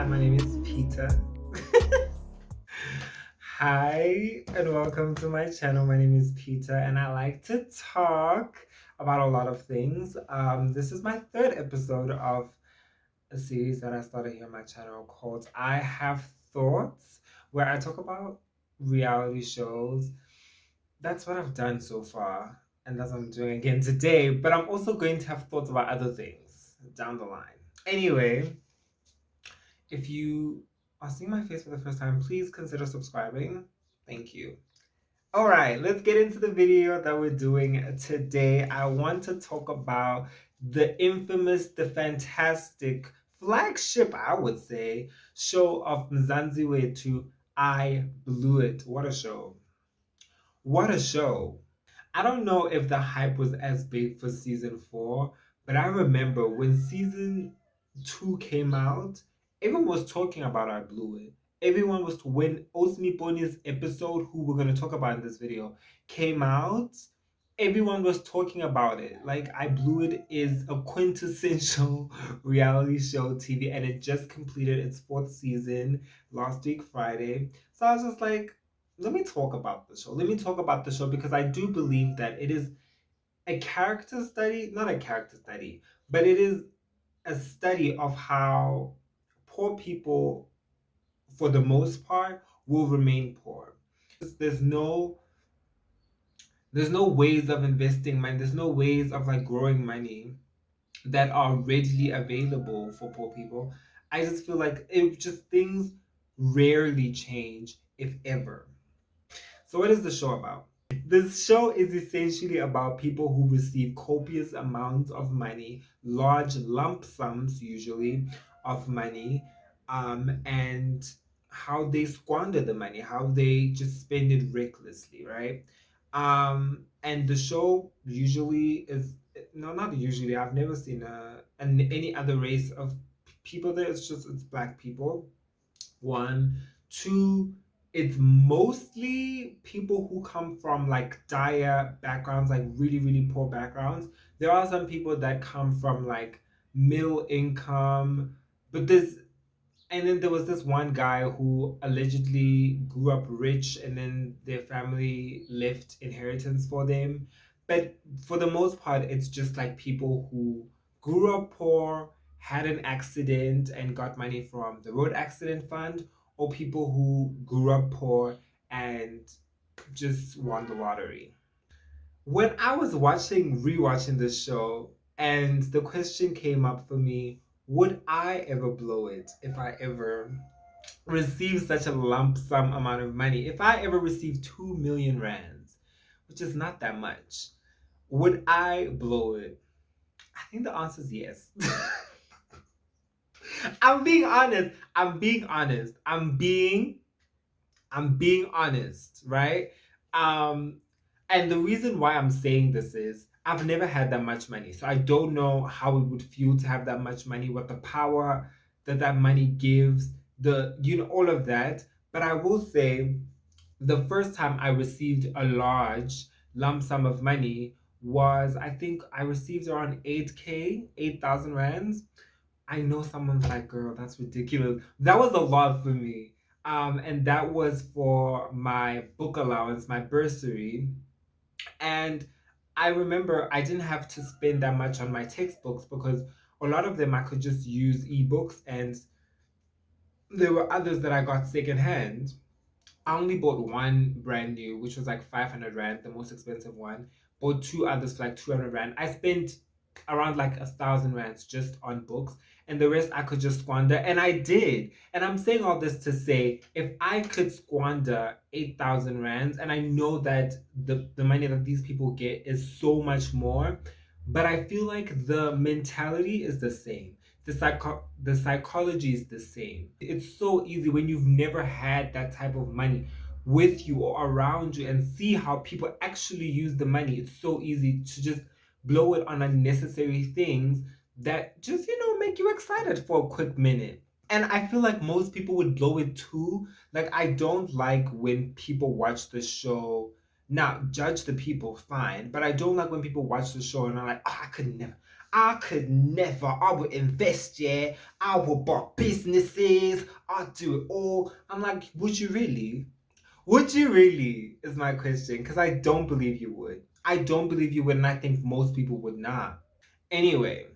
Hi, my name is Peter. Hi, and welcome to my channel. My name is Peter, and I like to talk about a lot of things. This is my third episode of a series that I started here on my channel called I Have Thoughts, where I talk about reality shows. That's what I've done so far, and that's what I'm doing again today. But I'm also going to have thoughts about other things down the line. Anyway, if you are seeing my face for the first time, please consider subscribing. Thank you. All right, let's get into the video that we're doing today. I want to talk about the infamous, the fantastic flagship, I would say, show of Mzansi Magic, I Blew It. What a show. What a show. I don't know if the hype was as big for season 4, but I remember when season 2 came out, everyone was talking about I Blew It. Everyone was, when Osmi Bonnie's episode, who we're going to talk about in this video, came out, everyone was talking about it. Like, I Blew It is a quintessential reality show TV, and it just completed its 4th season last week, Friday. So I was just like, let me talk about the show. Let me talk about the show because I do believe that it is a character study, not a character study, but it is a study of how poor people, for the most part, will remain poor. There's no there's no ways of investing money. There's no ways of like growing money that are readily available for poor people. I just feel like it just things rarely change, if ever. So what is the show about? This show is essentially about people who receive copious amounts of money, large lump sums usually of money, and how they squander the money, how they just spend it recklessly, right? And the show usually is no, not usually. I've never seen any other race of people there. It's black people. One, two, it's mostly people who come from like dire backgrounds, like really, really poor backgrounds. There are some people that come from like middle income, but there's and then there was this one guy who allegedly grew up rich and then their family left inheritance for them. But for the most part, it's just like people who grew up poor, had an accident, and got money from the road accident fund, or people who grew up poor and just won the lottery. When I was rewatching this show, and the question came up for me, would I ever blow it if I ever received such a lump sum amount of money? If I ever received 2 million rands, which is not that much, would I blow it? I think the answer is yes. I'm being honest. I'm being honest, right? Um, and the reason why I'm saying this is I've never had that much money. So I don't know how it would feel to have that much money, what the power that that money gives, all of that. But I will say the first time I received a large lump sum of money was, I think I received around 8K, 8,000 rands. I know someone's like, girl, that's ridiculous. That was a lot for me. And that was for my book allowance, my bursary. And I remember I didn't have to spend that much on my textbooks because a lot of them I could just use ebooks, and there were others that I got secondhand. I only bought one brand new, which was like 500 rand, the most expensive one. Bought two others for like 200 rand. I spent around like 1,000 rands just on books, and the rest I could just squander, and I did. And I'm saying all this to say, if I could squander 8,000 rands, and I know that the money that these people get is so much more, but I feel like the mentality is the same. The psychology is the same. It's so easy when you've never had that type of money with you or around you and see how people actually use the money. It's so easy to just blow it on unnecessary things that just, make you excited for a quick minute. And I feel like most people would blow it too. Like, I don't like when people watch the show. Now, judge the people, fine. But I don't like when people watch the show and are like, oh, I could never. I could never. I would invest, yeah. I would buy businesses. I'd do it all. I'm like, would you really? Would you really? Is my question. Because I don't believe you would. I don't believe you would, and I think most people would not. Anyway,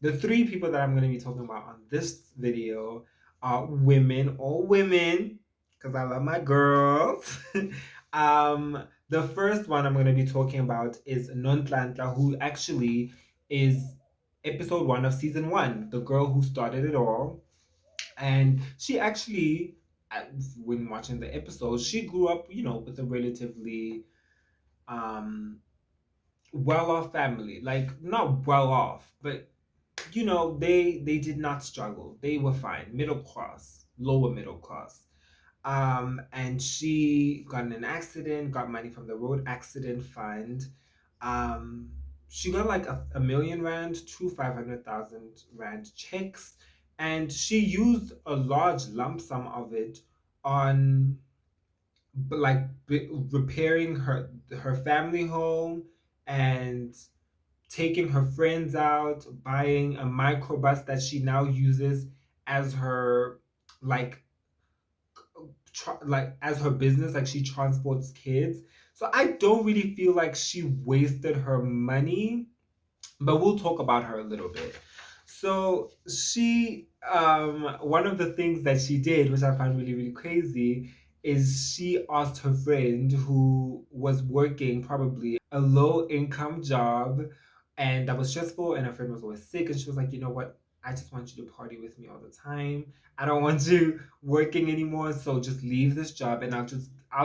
the three people that I'm going to be talking about on this video are women, all women, because I love my girls. The first one I'm going to be talking about is Nontlantla, who actually is episode 1 of season 1, the girl who started it all. And she actually, when watching the episode, she grew up, with a relatively um, well-off family. Like, not well-off, but they did not struggle. They were fine, middle class, lower middle class. And she got in an accident, got money from the road accident fund. um she got like a million rand to 500,000 rand checks, and she used a large lump sum of it on like repairing her family home, and taking her friends out, buying a microbus that she now uses as her like as her business. Like, she transports kids. So I don't really feel like she wasted her money, but we'll talk about her a little bit. So she, one of the things that she did, which I found really, really crazy, is she asked her friend who was working probably a low income job and that was stressful, and her friend was always sick, and she was like, you know what? I just want you to party with me all the time. I don't want you working anymore, so just leave this job and I'll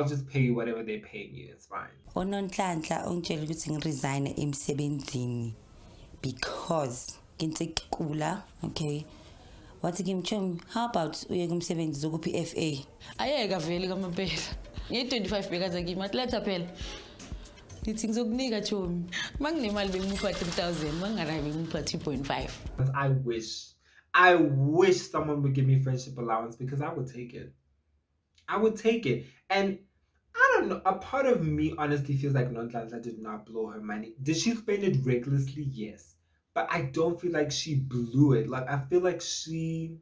just pay you whatever they're paying you. It's fine. Unonhlanhla ungitshela ukuthi ngiresign emsebenzini because nginsekula, okay. Wathi kimchom, how about uye kumsebenzi zokuphi FA? Ayeka vele kwamaphela. Ngiyi-25 bekaza kimi athi letha phela. Ngithi ngizokunika chomi. Manginemali bengimupha 3,000, manginganayo bengimupha 2.5. I wish someone would give me friendship allowance, because I would take it. I would take it. And I don't know, a part of me honestly feels like Nonhlanhla did not blow her money. Did she spend it recklessly? Yes. But I don't feel like she blew it. Like, I feel like she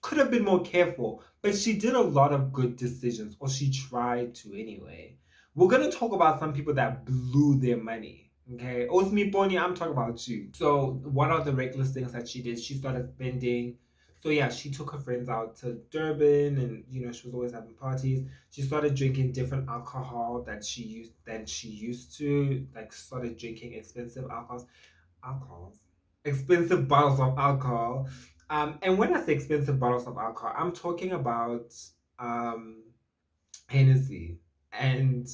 could have been more careful, but she did a lot of good decisions, or she tried to anyway. We're gonna talk about some people that blew their money. Okay, Osmi Bonnie, I'm talking about you. So, what are the reckless things that she did? She started spending. So yeah, she took her friends out to Durban, and she was always having parties. She started drinking different alcohol than she used to. Like, started drinking expensive bottles of alcohol. And when I say expensive bottles of alcohol, I'm talking about Hennessy and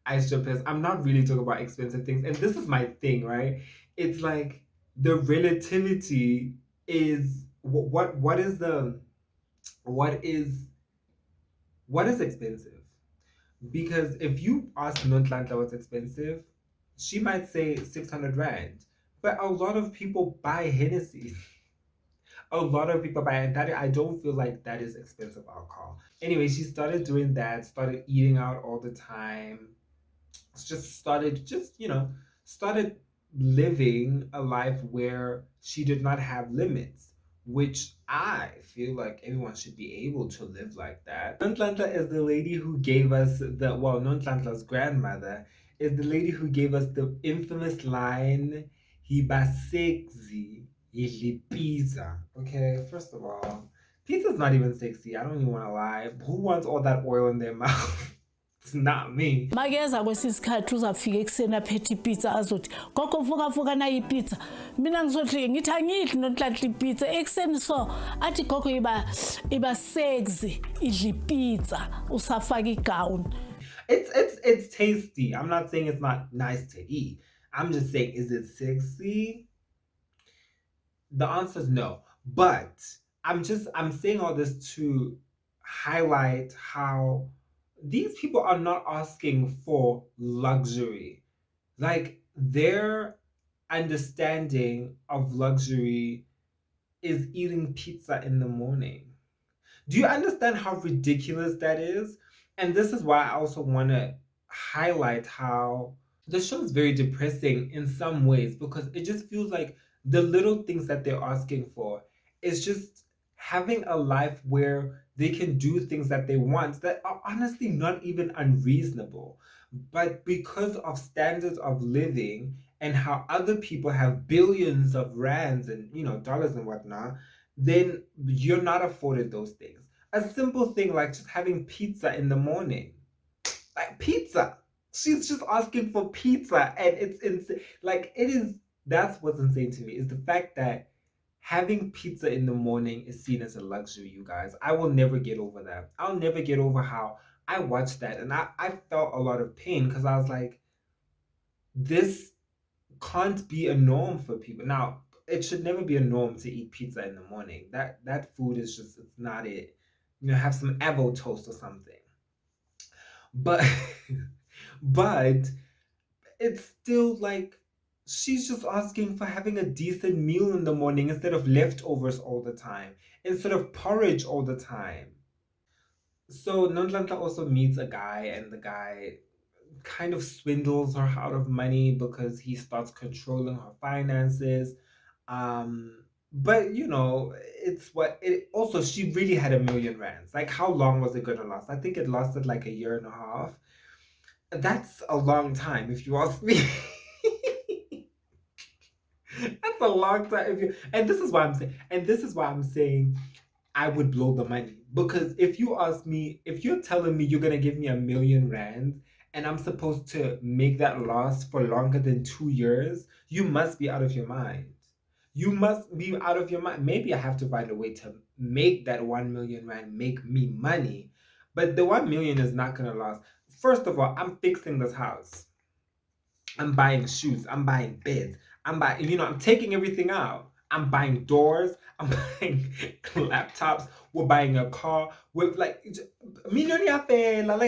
ice chopers. I'm not really talking about expensive things. And this is my thing, right? It's like the relativity is what is the what is expensive? Because if you ask Nonhlanhla what's expensive, she might say 600 rand. But a lot of people buy Hennessy. A lot of people buy it. That, I don't feel like that is expensive alcohol. Anyway, she started doing that, started eating out all the time. Started living a life where she did not have limits, which I feel like everyone should be able to live like that. Nonhlanhla is the lady who gave us Nonhlanhla's grandmother is the lady who gave us the infamous line, "Hiba sexy, pizza." Okay, first of all, pizza's not even sexy. I don't even want to lie. Who wants all that oil in their mouth? It's not me. Makeza kwesisikhathi uzafika ekseni aphethe ipizza azothi gogo vuka nayo ipizza. Mina ngizothi ngithi angidli Nonhlanhla ipizza ekseni, so athi gogo iba sexy idla ipizza usafaka igown. It's tasty. I'm not saying it's not nice to eat. I'm just saying, is it sexy? The answer is no. But I'm saying all this to highlight how these people are not asking for luxury. Like, their understanding of luxury is eating pizza in the morning. Do you understand how ridiculous that is? And this is why I also want to highlight how the show is very depressing in some ways because it just feels like the little things that they're asking for is just having a life where they can do things that they want that are honestly not even unreasonable. But because of standards of living and how other people have billions of rands and dollars and whatnot, then you're not afforded those things. A simple thing like just having pizza in the morning, like pizza. She's just asking for pizza, and it's insane. Like it is. That's what's insane to me is the fact that having pizza in the morning is seen as a luxury. You guys, I will never get over that. I'll never get over how I watched that, and I felt a lot of pain because I was like, this can't be a norm for people. Now, it should never be a norm to eat pizza in the morning. That food is just it's not it. Have some avo toast or something. But but it's still like she's just asking for having a decent meal in the morning instead of leftovers all the time, instead of porridge all the time. So Nontlanta also meets a guy, and the guy kind of swindles her out of money because he starts controlling her finances. But it's what it also she really had 1,000,000 rands. Like how long was it gonna last? I think it lasted like a year and a half. That's a long time if you ask me. That's a long time if you and this is why I'm saying I would blow the money. Because if you ask me, if you're telling me you're gonna give me 1,000,000 rands and I'm supposed to make that last for longer than 2 years, you must be out of your mind. You must be out of your mind. Maybe I have to find a way to make that 1,000,000 rand make me money. But the 1,000,000 is not gonna last. First of all, I'm fixing this house. I'm buying shoes. I'm buying beds. I'm taking everything out. I'm buying doors. I'm buying laptops. We're buying a car. With like, millionaire fella.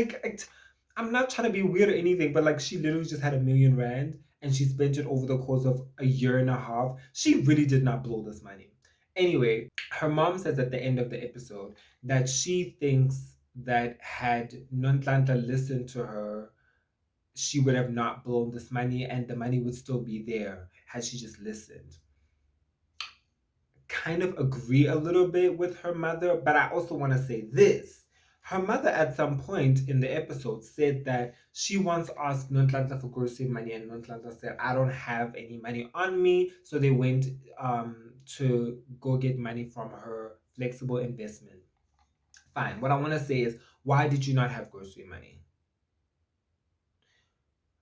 I'm not trying to be weird or anything, but like, she literally just had 1,000,000 rand and she spent it over the course of a year and a half. She really did not blow this money. Anyway, her mom says at the end of the episode that she thinks that had Nontlanta listened to her, she would have not blown this money and the money would still be there had she just listened. Kind of agree a little bit with her mother, but I also want to say this. Her mother at some point in the episode said that she once asked Nontlanta for grocery money and Nontlanta said, I don't have any money on me. So they went to go get money from her flexible investment. Fine. What I want to say is, why did you not have grocery money?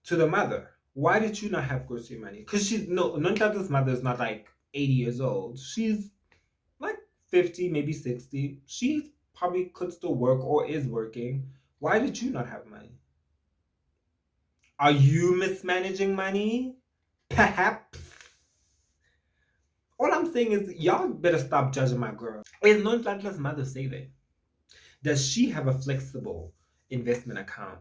To the mother, why did you not have grocery money? Because Nontlata's mother is not like 80 years old. She's like 50, maybe 60. She probably could still work or is working. Why did you not have money? Are you mismanaging money? Perhaps. All I'm saying is, y'all better stop judging my girl. Is Nontlata's mother saving? Does she have a flexible investment account?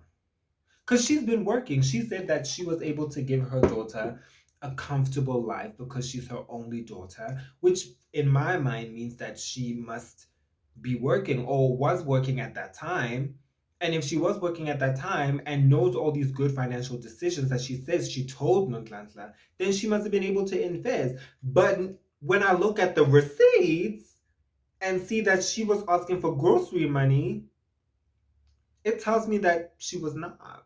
Because she's been working. She said that she was able to give her daughter a comfortable life because she's her only daughter, which in my mind means that she must be working or was working at that time. And if she was working at that time and knows all these good financial decisions that she says she told Nontlantla, then she must have been able to invest. But when I look at the receipts and see that she was asking for grocery money, it tells me that she was not.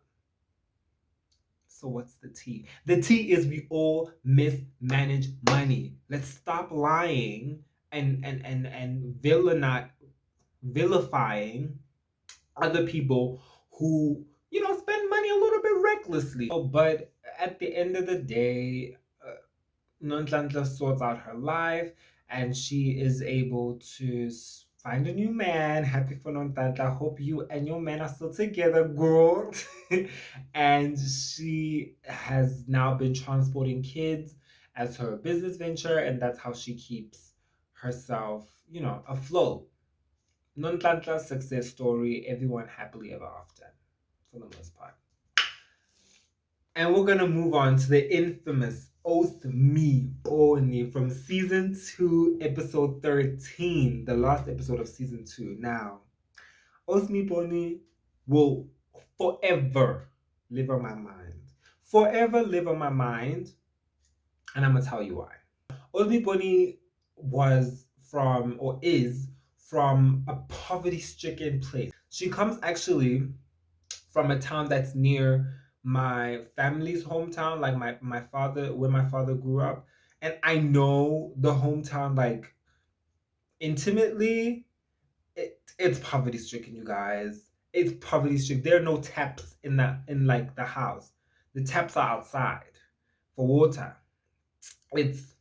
So what's the tea? The tea is we all mismanage money. Let's stop lying and vilifying other people who spend money a little bit recklessly. But at the end of the day, Nontlantla sorts out her life and she is able to find a new man. Happy for Nontlantla. Hope you and your man are still together, girl. And she has now been transporting kids as her business venture, and that's how she keeps herself, afloat. Nontlantla's success story, everyone happily ever after, for the most part. And we're gonna move on to the infamous Osmi Bonnie from season 2, episode 13, the last episode of season 2. Now, Osmi Bonnie will forever live on my mind. forever live on my mind, and I'm gonna tell you why. Osmi Bonnie was from, or is from, a poverty-stricken place. She comes actually from a town that's near my family's hometown, like my father, where my father grew up. And I know the hometown like intimately. It's poverty stricken, you guys. It's poverty stricken. There are no taps in like the house. The taps are outside for water. It's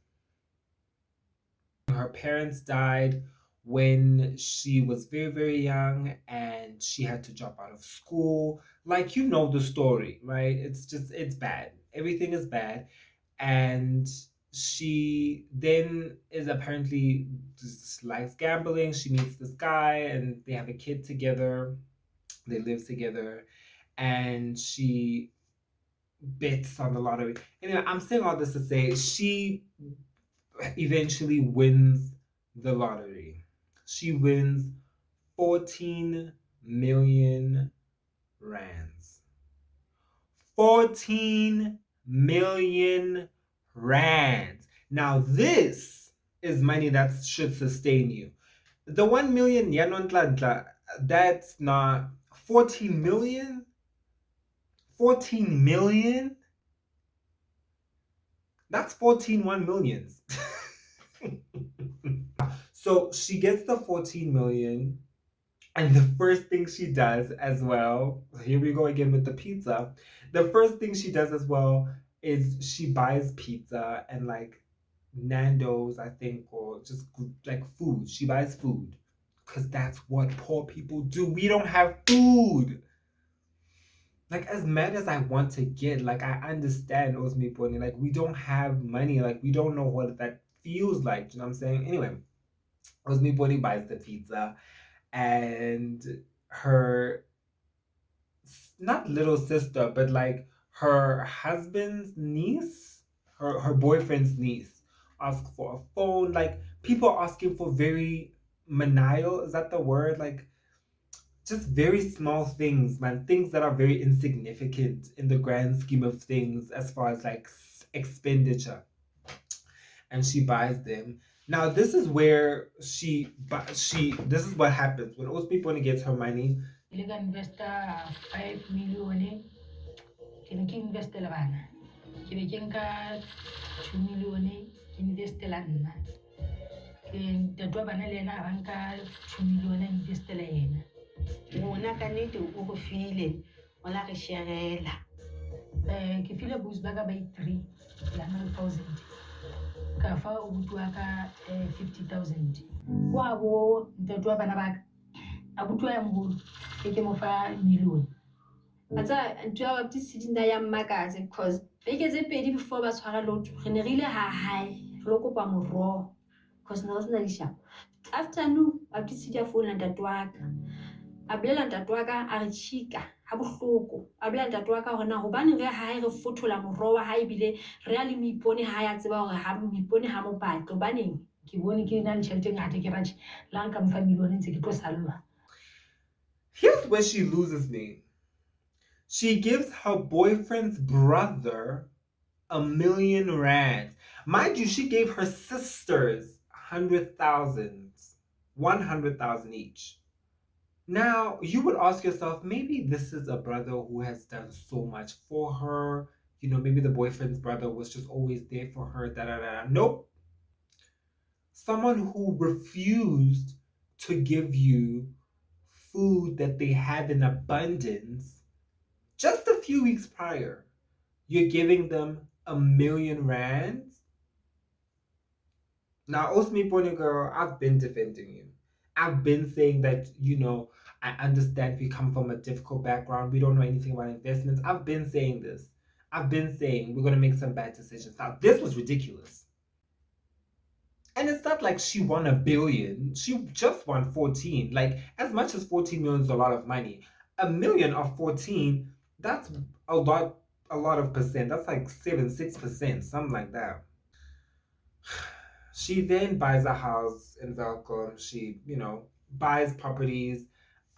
Her parents died when she was very, very young, and she had to drop out of school. Like, you know the story, right? It's bad. Everything is bad. And she then is apparently just likes gambling. She meets this guy and they have a kid together. They live together, and she bets on the lottery. Anyway, I'm saying all this to say she eventually wins the lottery. She wins 14 million rands. 14 million rands. Now, this is money that should sustain you. The 1 million, that's not 14 million. 14 million? That's 14 1 millions. So she gets the 14 million, and the first thing she does as well, here we go again with the pizza. The first thing she does as well is she buys pizza and like Nando's, I think, or just like food. She buys food because that's what poor people do. We don't have food. Like, as mad as I want to get, like, I understand Osmi Bonnie. Like, we don't have money. Like, we don't know what that feels like. You know what I'm saying? Anyway, Osmi Bonnie buys the pizza, and her, not little sister, but like her husband's niece, her boyfriend's niece, asks for a phone. Like, people asking for very manial, is that the word? Like, just very small things, man. Things that are very insignificant in the grand scheme of things as far as like expenditure. And she buys them. Now, this is where this is what happens when Osmi Bonnie gets her money. You can invest 5 million. Can invest the van. Can 2 million. Invest the land. Can the job and Elena Vanka 2 million invest the land. Mona can it over feeling or like a share. If you lose back by 3,000. Kafa Utuaka 50,000. Wow, the job and a bag. Abutu ya mgulu eke mofa million. Atsa ntho ya baptisedi nna ya mmakatse because beke tse pedi before ba tshwara lotho re ne re ile ha hae re lo kopa moroho because ne re sena dishapo. Afternoon baptisedi a founa ntate wa ka a bolela ntate wa ka a re chika ha bohloko a bolela ntate wa ka hore na hobane re hae re fothola moroho wa hae bile re a le moipone ha ya tseba hore ha moipone ha mo batlo baneng Ke bone ke na le tšhelete ngata ke ratše la nka mfa million ntse ke tlo salwa. Here's where she loses me. She gives her boyfriend's brother 1 million rands. Mind you, she gave her sisters 100,000, 100,000 each. Now, you would ask yourself, maybe this is a brother who has done so much for her. You know, maybe the boyfriend's brother was just always there for her. Da da da. Nope. Someone who refused to give you food that they had in abundance just a few weeks prior. You're giving them 1 million rands. Now, Osmi Bonnie girl, I've been defending you. I've been saying that, you know, I understand we come from a difficult background. We don't know anything about investments. I've been saying this. I've been saying we're going to make some bad decisions. Now, this was ridiculous. And it's not like she won 1 billion. She just won 14. Like, as much as 14 million is a lot of money, 1 million of 14, that's a lot of percent. That's like 6%, something like that. She then buys a house in Velcom. She, you know, buys properties.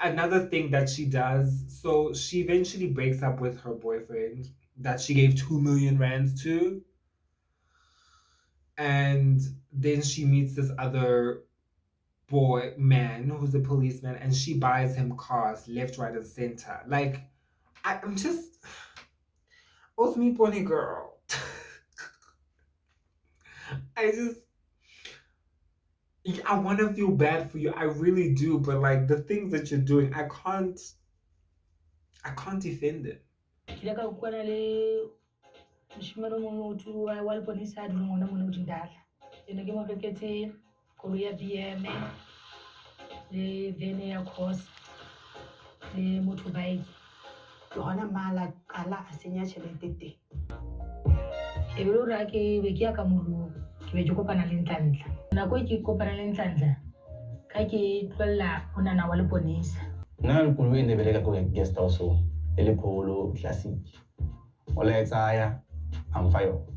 Another thing that she does, so she eventually breaks up with her boyfriend. that she gave 2 million rands to. And then she meets this other man who's a policeman, and she buys him cars left, right, and center. Like, I'm just Osmi Bonnie girl. I want to feel bad for you. I really do, but like the things that you're doing, I can't defend it. Ke ka ukwana le moshimane mongwe o tu wa leponisa a dulong ona mone o dindala ke ne ke mo reketse koloi ya BM le vene ya cross le motorbike ke gona mala kala a senya tšhelete teng e be le gore ke be ke ya ka mologo ke be ke kopana le ntlantlha nako e ke kopana le ntlantlha ka ke tlolela o nana wa leponisa nna le koloi e ne bereka ko guest house e le Polo Classic o la etsaya amfa yona.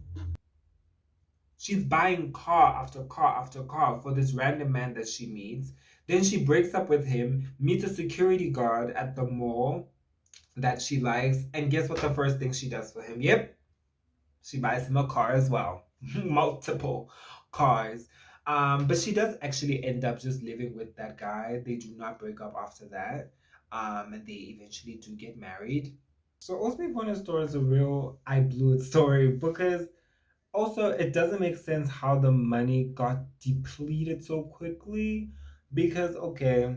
She's buying car after car after car for this random man that she meets. Then she breaks up with him, meets a security guard at the mall that she likes, and guess what the first thing she does for him? Yep, she buys him a car as well. Multiple cars. But she does actually end up just living with that guy. They do not break up after that. And they eventually do get married. So Osmi Bonnie's story is a real I blew it story because also it doesn't make sense how the money got depleted so quickly. Because okay,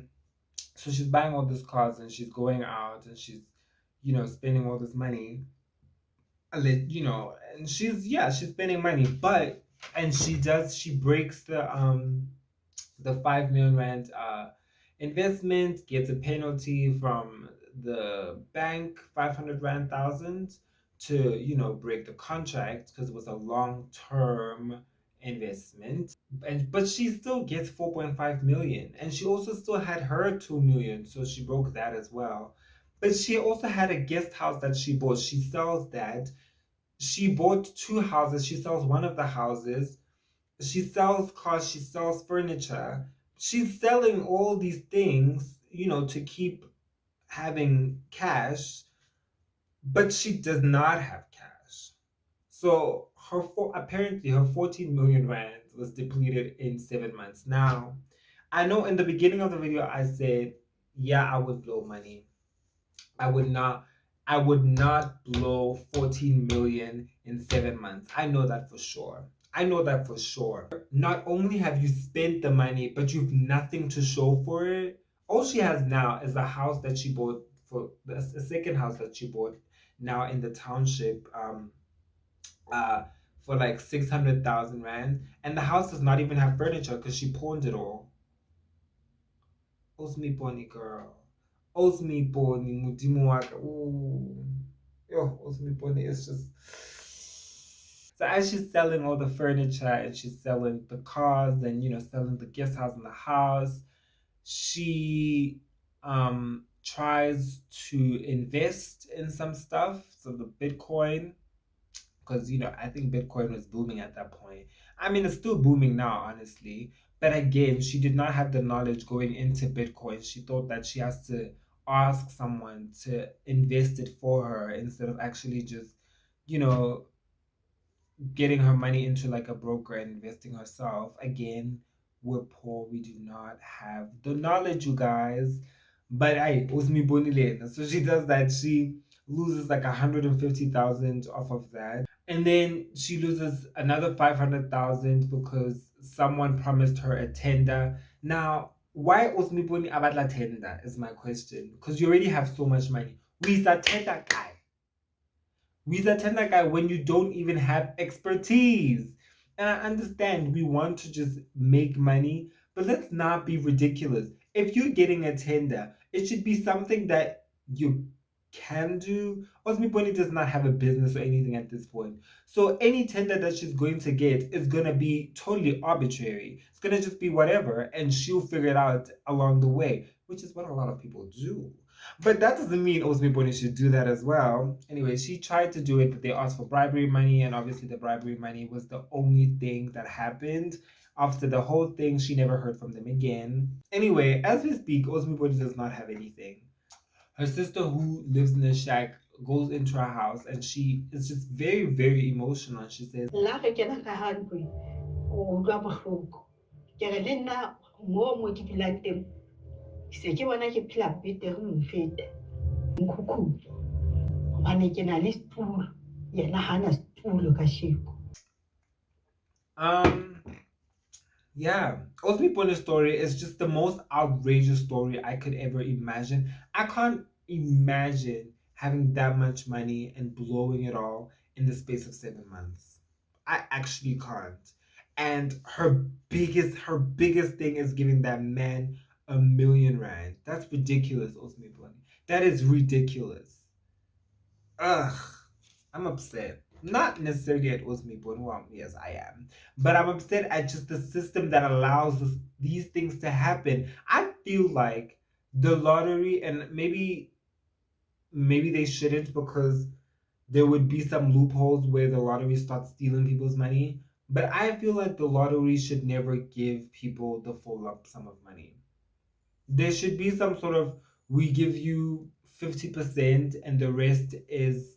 so she's buying all these cars and she's going out and she's, spending all this money. And she's spending money, but and she breaks the 5 million rand investment, gets a penalty from the bank, 500 rand thousand, to break the contract because it was a long-term investment. But she still gets 4.5 million, and she also still had her 2 million, so she broke that as well. But she also had a guest house that she bought. She sells that. She bought 2 houses. She sells one of the houses. She sells cars. She sells furniture. She's selling all these things, to keep having cash, but she does not have cash. So apparently her 14 million rand was depleted in 7 months. Now, I know in the beginning of the video I said, yeah, I would blow money. I would not blow 14 million in 7 months. I know that for sure. Not only have you spent the money, but you've nothing to show for it. All she has now is a house that she bought a second house that she bought now in the township for like 600,000 rand. And the house does not even have furniture because she pawned it all. Osmi Bonnie girl. Osmi Bonnie, Mudimu waka. Ooh. Yo, Osmi Bonnie is just. So as she's selling all the furniture and she's selling the cars and selling the guest house and the house, she tries to invest in some stuff. So the Bitcoin, because I think Bitcoin was booming at that point. I mean, it's still booming now, honestly. But again, she did not have the knowledge going into Bitcoin. She thought that she has to ask someone to invest it for her instead of actually just, getting her money into like a broker and investing herself. Again, we're poor. We do not have the knowledge, you guys. But I Osmi Bonnie. So she does that. She loses like 150,000 off of that. And then she loses another 500,000 because someone promised her a tender. Now, why Osmi Bonnie abatla tender is my question. Because you already have so much money. We a tender guy. Visa tender guy when you don't even have expertise. And I understand we want to just make money, but let's not be ridiculous. If you're getting a tender, it should be something that you can do. Osmi Bonnie does not have a business or anything at this point. So any tender that she's going to get is going to be totally arbitrary. It's going to just be whatever, and she'll figure it out along the way, which is what a lot of people do. But that doesn't mean Osmi Bonnie should do that as well. Anyway, she tried to do it, but they asked for bribery money, and obviously the bribery money was the only thing that happened. After the whole thing, she never heard from them again. Anyway, as we speak, Osmi Bonnie does not have anything. Her sister, who lives in a shack goes into her house and she is just very, very emotional. And she says, La re kena ka hare kwe, o utlwa bohloko. Ke re le nna mo ke phelang teng, ke se ke bona ke phela betere ho mfeta. Nkhukhung. Hobane ke na le setulo, yena hana setulo kasheko. Yeah, Osmi Bonnie's story is just the most outrageous story I could ever imagine. I can't imagine having that much money and blowing it all in the space of 7 months. I actually can't. And her biggest thing is giving that man R1,000,000. That's ridiculous, Osmi Bonnie. That is ridiculous. Ugh, I'm upset. Not necessarily at Osmi Bonnie. Well, yes, I am. But I'm upset at just the system that allows these things to happen. I feel like the lottery, and maybe they shouldn't, because there would be some loopholes where the lottery starts stealing people's money. But I feel like the lottery should never give people the full lump sum of money. There should be some sort of, we give you 50% and the rest is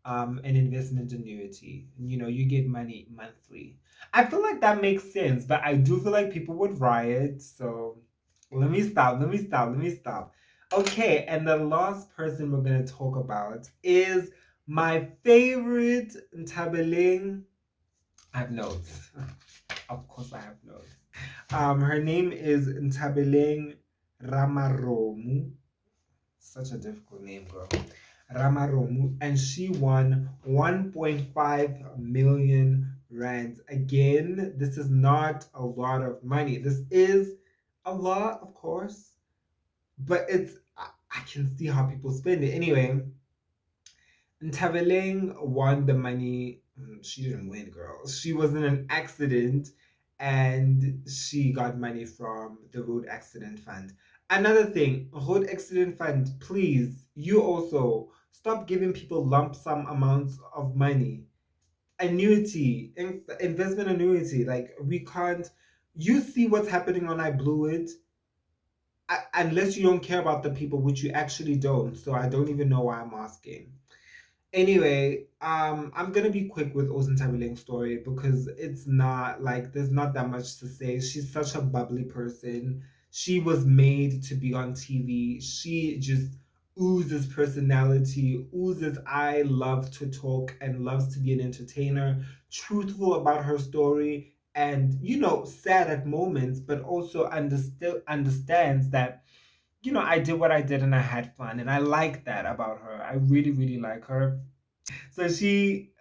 an investment annuity. You get money monthly. I feel like that makes sense, but I do feel like people would riot. So let me stop. Okay, and the last person we're gonna talk about is my favorite Taveling. I have notes. Of course, I have notes. Her name is Taveling Ramaromu. Such a difficult name, girl. Ramaromu, and she won 1.5 million rands. Again, this is not a lot of money. This is a lot, of course, but I can see how people spend it. Anyway, Taveling won the money. She didn't win, girl. She was in an accident and she got money from the road accident fund. Another thing, road accident fund, please, you also stop giving people lump sum amounts of money. Annuity, investment annuity, like we can't. You see what's happening when I blew it. Unless you don't care about the people, which you actually don't. So I don't even know why I'm asking. Anyway, I'm gonna be quick with Ozen Tabiling's story because it's not like there's not that much to say. She's such a bubbly person. She was made to be on TV. She just oozes personality, oozes I love to talk and loves to be an entertainer, truthful about her story, and sad at moments, but also understands that I did what I did and I had fun. And I like that about her. I really, really like her. So she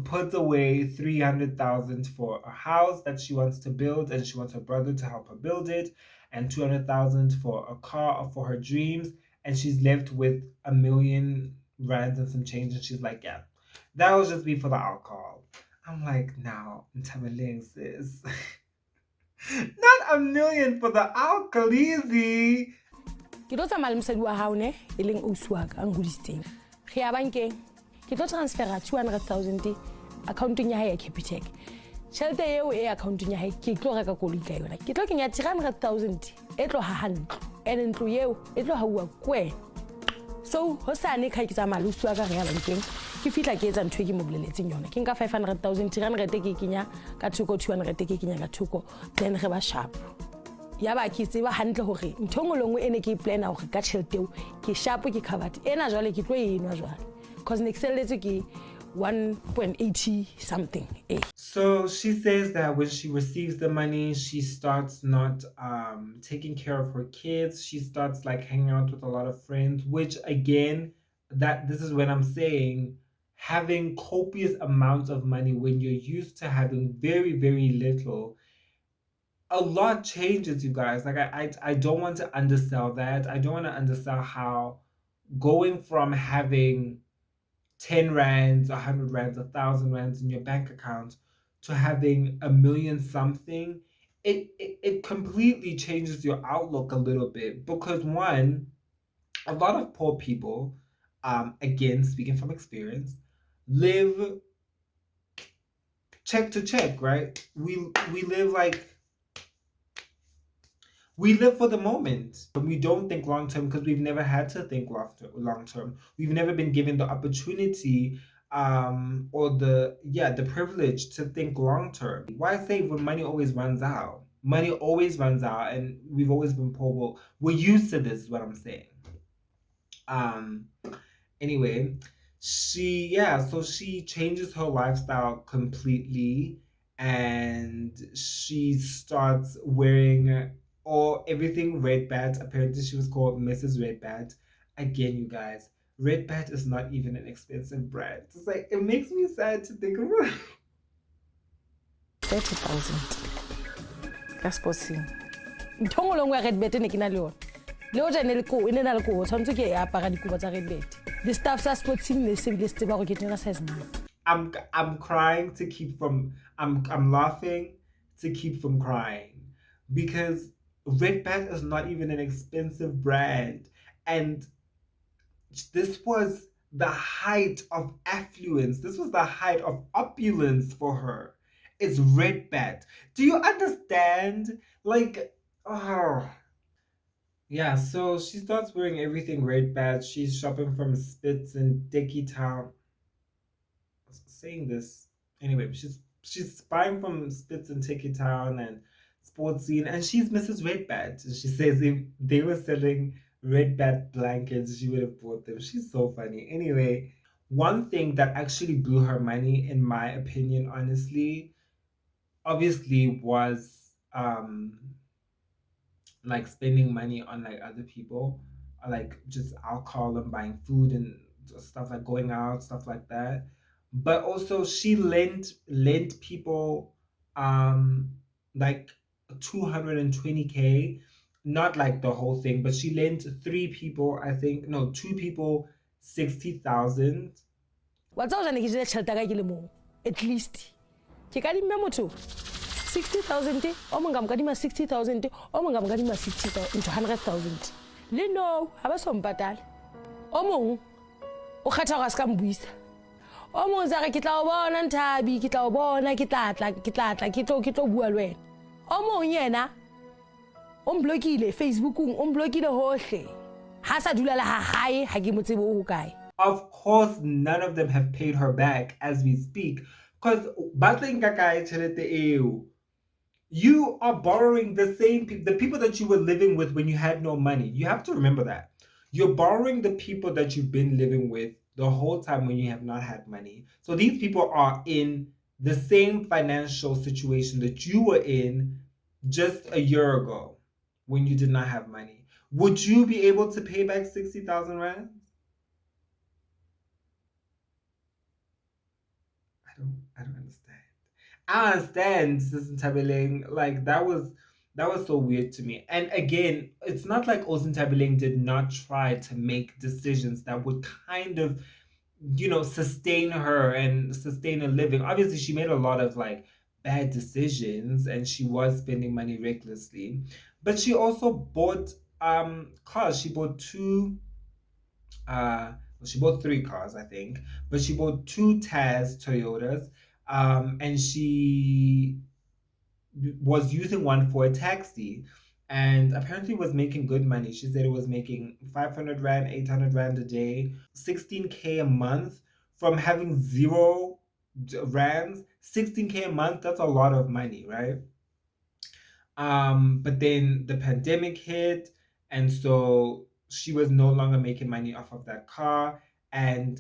puts away 300,000 for a house that she wants to build, and she wants her brother to help her build it, and 200,000 for a car for her dreams. And she's left with R1,000,000 and some change. And she's like, yeah, that will just be for the alcohol. I'm like, now, Taveling, sis. Not R1,000,000 for the alcohol, easy. Ke tlo tsamaya le mosadi wa hao ne e leng ausi wa ka a ngodisitseng re ya bankeng ke tlo transfera 200,000 accountong ya hae ya Capitec tšhelete eo e accountong ya hae ke tlo reka koloi ka yona ke tlo kenya 300,000 e tlo haha ntlo ene ntlo eo e tlo hauwa kwena so hosane kha ke tsamaya le ausi wa ka re ya bankeng ke fihla ke etsa ntho e ke mo boleletseng yona ke nka 500,000 300 ke kenya ka thoko 200 ke kenya ka thoko then re ba sharp ya ba ke tseba hantle hore ntho ngwe lengwe ene ke plana hore ka tšhelteo ke sharp ke covered ena jwale ke tlo enwa jwale because next let's ke 1.80 something. So she says that when she receives the money, she starts not taking care of her kids. She starts like hanging out with a lot of friends, which again, this is when I'm saying having copious amounts of money when you're used to having very, very little. A lot changes, you guys. Like I don't want to undersell that. I don't want to undersell how going from having 10 rands, 100 rands, 1,000 rands in your bank account to having R1,000,000 something, it completely changes your outlook a little bit. Because one, a lot of poor people, again speaking from experience, live check to check, right? We live like We live for the moment. We don't think long term because we've never had to think long term. We've never been given the opportunity or the privilege to think long term. Why save when money always runs out? Money always runs out, and we've always been poor. Well, we're used to this, is what I'm saying. Um anyway, so she changes her lifestyle completely, and she starts wearing everything red bat. Apparently she was called Mrs. Red Bat. Again, you guys, Red Bat is not even an expensive brand. It's like, it makes me sad to think of it. 30,000 ka sportsing ntho ngwe le ngwe ya redbet ne ke na le yone le o jane le ko ene na le ko tshwanetse ke e apara dikuba tsa redbet the staff sa sportsing ne se bile se tseba go ke tena size nna. I'm crying to keep from I'm laughing to keep from crying, because Red Bat is not even an expensive brand, and this was the height of affluence. This was the height of opulence for her. It's Red Bat. Do you understand? Like, oh. Yeah, so she starts wearing everything Red Bat. She's shopping from Spitz and Dicky Town. Saying this anyway, she's buying from Spitz and Ticky Town and Sports Scene, and she's Mrs. Red Bat. She says if they were selling Red Bat blankets, she would have bought them. She's so funny. Anyway, one thing that actually blew her money, in my opinion, honestly, obviously was like spending money on like other people, like just alcohol and buying food and stuff, like going out, stuff like that. But also she lent people like 220K, not like the whole thing, but she lent two people 60,000. wa tsa o jane ke jele tšhelete ka ke le mong at least ke ka dimme motho 60,000 o mongwe ka mo kadima 60,000 o mongwe ka mo kadima 60,000 into 100,000 le no ga ba sompatale o mongwe o kgetha go a se ka mbuisa o mongwe tsare ke tla o bona Nthabi ke tla o bona ke tla ke tlo bua le wena o mongwe yena o mblokile Facebookung o mblokile hohle ha sa dula la ha hae ha ke mo tsebe o kae. Of course, none of them have paid her back as we speak, because you are borrowing the people that you were living with when you had no money. You have to remember that. You're borrowing the people that you've been living with the whole time when you have not had money. So these people are in the same financial situation that you were in just a year ago when you did not have money. Would you be able to pay back 60,000 rand? I don't understand. I understand, Sister Taveling. Like that was so weird to me. And again, it's not like Osmi Taveling did not try to make decisions that would kind of, sustain her and sustain a living. Obviously, she made a lot of like bad decisions and she was spending money recklessly. But she also bought cars. She bought she bought 3 cars, I think, but she bought 2 Taz Toyotas, and she was using one for a taxi, and apparently was making good money. She said it was making 500 rand, 800 rand a day, 16K a month from having 0 rands. 16K a month, that's a lot of money, right? But then the pandemic hit, and so she was no longer making money off of that car, and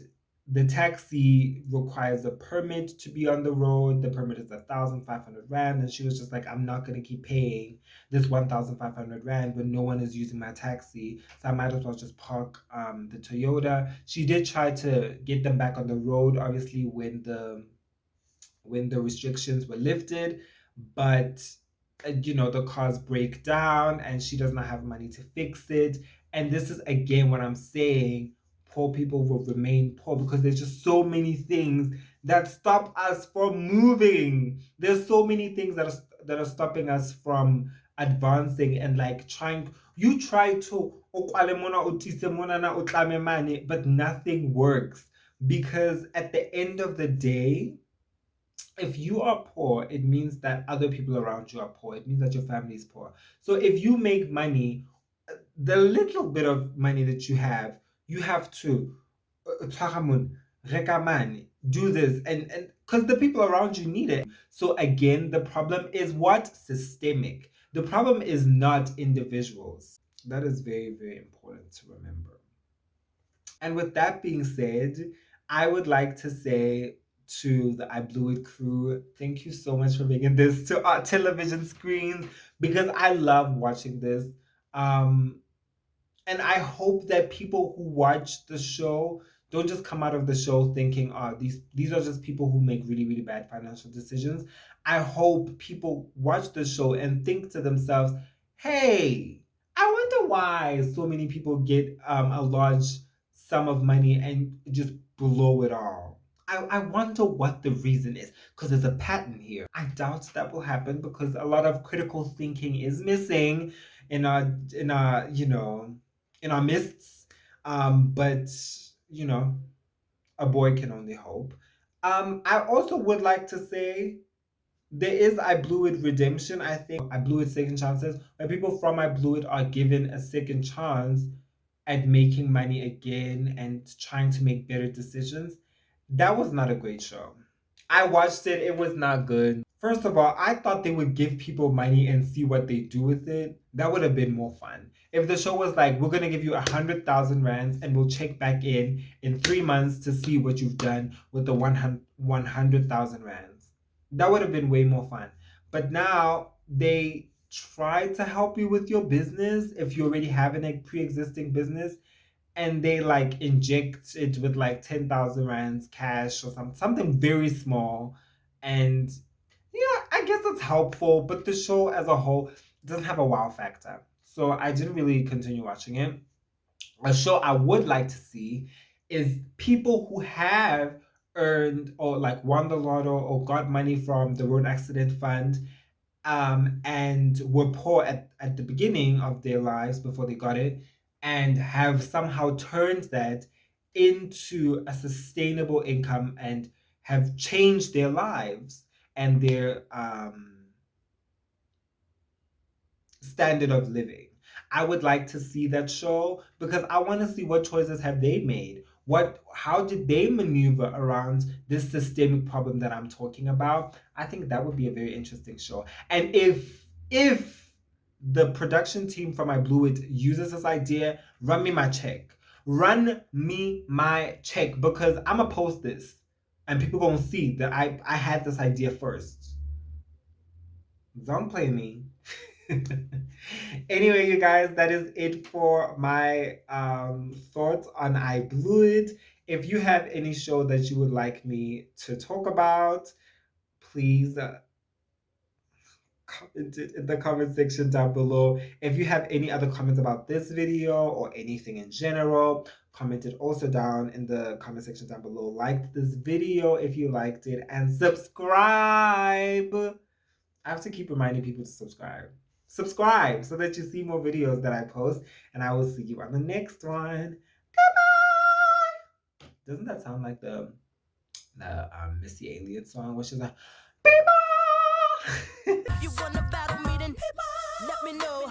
the taxi requires a permit to be on the road. The permit is 1,500 rand, and she was just like, I'm not going to keep paying this 1,500 rand when no one is using my taxi, so I might as well just park the Toyota. She did try to get them back on the road, obviously, when the restrictions were lifted, but the cars break down and she does not have money to fix it. And this is again what I'm saying, poor people will remain poor because there's just so many things that stop us from moving. There's so many things that are stopping us from advancing and like you try to but nothing works, because at the end of the day, if you are poor, it means that other people around you are poor. It means that your family is poor. So if you make money, the little bit of money that you have to tshwara reka mane, do this, and because the people around you need it. So again, the problem is what? Systemic. The problem is not individuals. That is very, very important to remember. And with that being said, I would like to say to the I Blew It crew, thank you so much for bringing this to our television screens because I love watching this. Um, and I hope that people who watch the show don't just come out of the show thinking, oh, these are just people who make really, really bad financial decisions. I hope people watch the show and think to themselves, hey, I wonder why so many people get a large sum of money and just blow it all. I wonder what the reason is because there's a pattern here. I doubt that will happen because a lot of critical thinking is missing in our in our midst. But you know, a boy can only hope. I also would like to say there is I Blew It redemption. I think I Blew It second chances, where people from I Blew It are given a second chance at making money again and trying to make better decisions. That was not a great show. I watched it, it was not good. First of all, I thought they would give people money and see what they do with it. That would have been more fun. If the show was like, we're gonna give you 100,000 rands and we'll check back in 3 months to see what you've done with the 100,000 rands. That would have been way more fun. But now they try to help you with your business if you already have a pre-existing business, and they like inject it with like 10,000 rands cash or something very small. And yeah, I guess it's helpful, but the show as a whole doesn't have a wow factor. So I didn't really continue watching it. A show I would like to see is people who have earned or like won the lotto or got money from the road accident fund, and were poor at the beginning of their lives before they got it, and have somehow turned that into a sustainable income and have changed their lives and their standard of living. I would like to see that show because I want to see what choices have they made. How did they maneuver around this systemic problem that I'm talking about? I think that would be a very interesting show. And if the production team from I Blew It uses this idea, run me my check. Run me my check because I'm gonna post this and people gonna see that I had this idea first. Don't play me. Anyway, you guys, that is it for my thoughts on I Blew It. If you have any show that you would like me to talk about, please comment it in the comment section down below. If you have any other comments about this video or anything in general, comment it also down in the comment section down below. Like this video if you liked it, and subscribe. I have to keep reminding people to subscribe. Subscribe so that you see more videos that I post, and I will see you on the next one. Goodbye! Doesn't that sound like the Missy Elliott song, which is like, people? You wanna battle me, then let me know.